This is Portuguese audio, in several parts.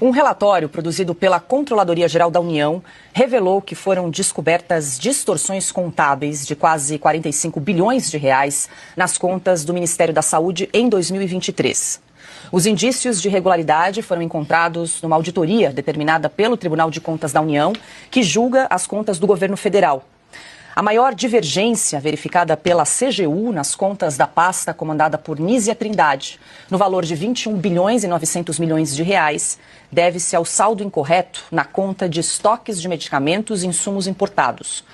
Um relatório produzido pela Controladoria Geral da União revelou que foram descobertas distorções contábeis de quase 45 bilhões de reais nas contas do Ministério da Saúde em 2023. Os indícios de irregularidade foram encontrados numa auditoria determinada pelo Tribunal de Contas da União, que julga as contas do governo federal. A maior divergência verificada pela CGU nas contas da pasta comandada por Nízia Trindade, no valor de 21 bilhões e 900 milhões de reais, deve-se ao saldo incorreto na conta de estoques de medicamentos e insumos importados.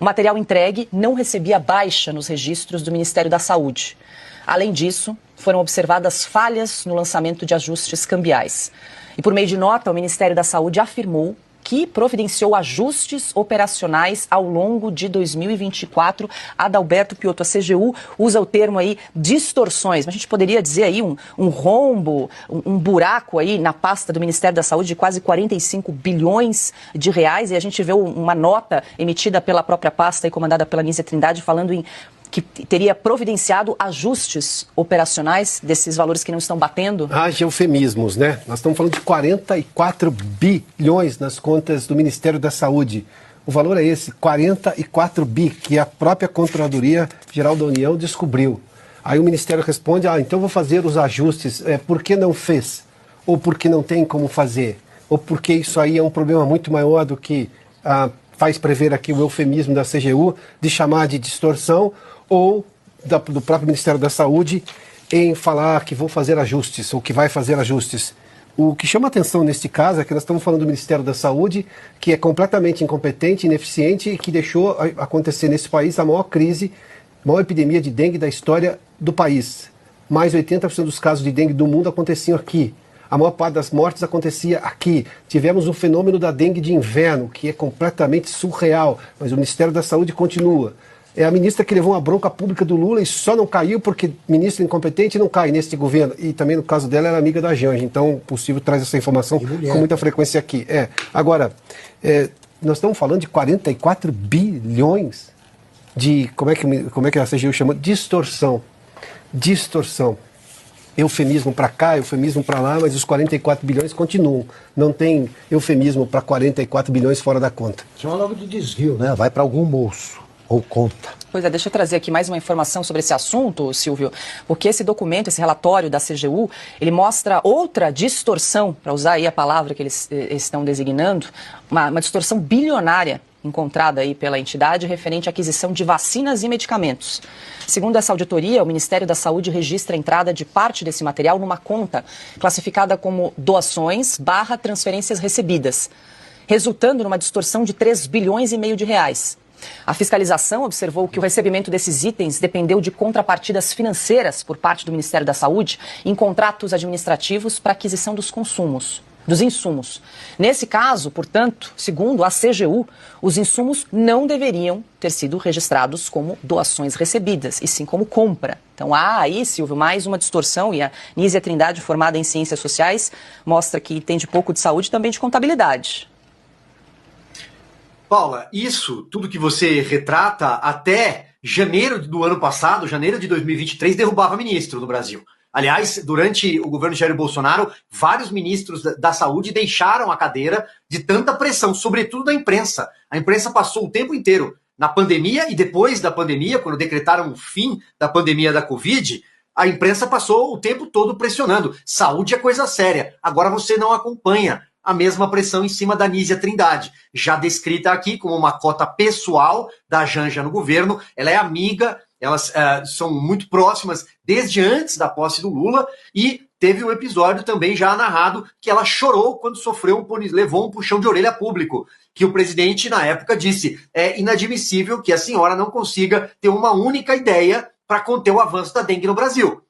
O material entregue não recebia baixa nos registros do Ministério da Saúde. Além disso, foram observadas falhas no lançamento de ajustes cambiais. E por meio de nota, o Ministério da Saúde afirmou que providenciou ajustes operacionais ao longo de 2024. Adalberto Piotto, a CGU usa o termo aí distorções, mas a gente poderia dizer aí um rombo, um buraco aí na pasta do Ministério da Saúde de quase 45 bilhões de reais, e a gente vê uma nota emitida pela própria pasta e comandada pela Nízia Trindade falando em que teria providenciado ajustes operacionais desses valores que não estão batendo? Eufemismos, né? Nós estamos falando de 44 bilhões nas contas do Ministério da Saúde. O valor é esse, 44 bi, que a própria Controladoria Geral da União descobriu. Aí o Ministério responde, então vou fazer os ajustes. Por que não fez? Ou porque não tem como fazer? Ou porque isso aí é um problema muito maior do que faz prever aqui o eufemismo da CGU de chamar de distorção, ou do próprio Ministério da Saúde em falar que vou fazer ajustes, ou que vai fazer ajustes. O que chama atenção neste caso é que nós estamos falando do Ministério da Saúde, que é completamente incompetente, ineficiente e que deixou acontecer nesse país a maior crise, a maior epidemia de dengue da história do país. Mais de 80% dos casos de dengue do mundo aconteciam aqui. A maior parte das mortes acontecia aqui. Tivemos o fenômeno da dengue de inverno, que é completamente surreal, mas o Ministério da Saúde continua. É a ministra que levou uma bronca pública do Lula e só não caiu porque ministro incompetente não cai neste governo. E também no caso dela era amiga da Janja, então o possível traz essa informação com muita frequência aqui. Agora, nós estamos falando de 44 bilhões de, como é que a CGU chama? Distorção. Eufemismo para cá, eufemismo para lá, mas os 44 bilhões continuam. Não tem eufemismo para 44 bilhões fora da conta. Chama logo de desvio, né? Vai para algum bolso ou conta. Pois é, deixa eu trazer aqui mais uma informação sobre esse assunto, Silvio, porque esse documento, esse relatório da CGU, ele mostra outra distorção, para usar aí a palavra que eles estão designando, uma distorção bilionária encontrada aí pela entidade referente à aquisição de vacinas e medicamentos. Segundo essa auditoria, o Ministério da Saúde registra a entrada de parte desse material numa conta classificada como doações/transferências recebidas, resultando numa distorção de 3 bilhões e meio de reais. A fiscalização observou que o recebimento desses itens dependeu de contrapartidas financeiras por parte do Ministério da Saúde em contratos administrativos para aquisição dos insumos. Nesse caso, portanto, segundo a CGU, os insumos não deveriam ter sido registrados como doações recebidas, e sim como compra. Então há aí, Silvio, mais uma distorção, e a Nízia Trindade, formada em Ciências Sociais, mostra que entende pouco de saúde e também de contabilidade. Paula, isso, tudo que você retrata, até janeiro do ano passado, janeiro de 2023, derrubava ministro no Brasil. Aliás, durante o governo Jair Bolsonaro, vários ministros da saúde deixaram a cadeira de tanta pressão, sobretudo da imprensa. A imprensa passou o tempo inteiro na pandemia e depois da pandemia, quando decretaram o fim da pandemia da Covid, a imprensa passou o tempo todo pressionando. Saúde é coisa séria. Agora você não acompanha a mesma pressão em cima da Nízia Trindade, já descrita aqui como uma cota pessoal da Janja no governo. Ela é amiga, elas são muito próximas desde antes da posse do Lula, e teve um episódio também já narrado que ela chorou quando levou um puxão de orelha público, que o presidente na época disse: é inadmissível que a senhora não consiga ter uma única ideia para conter o avanço da dengue no Brasil.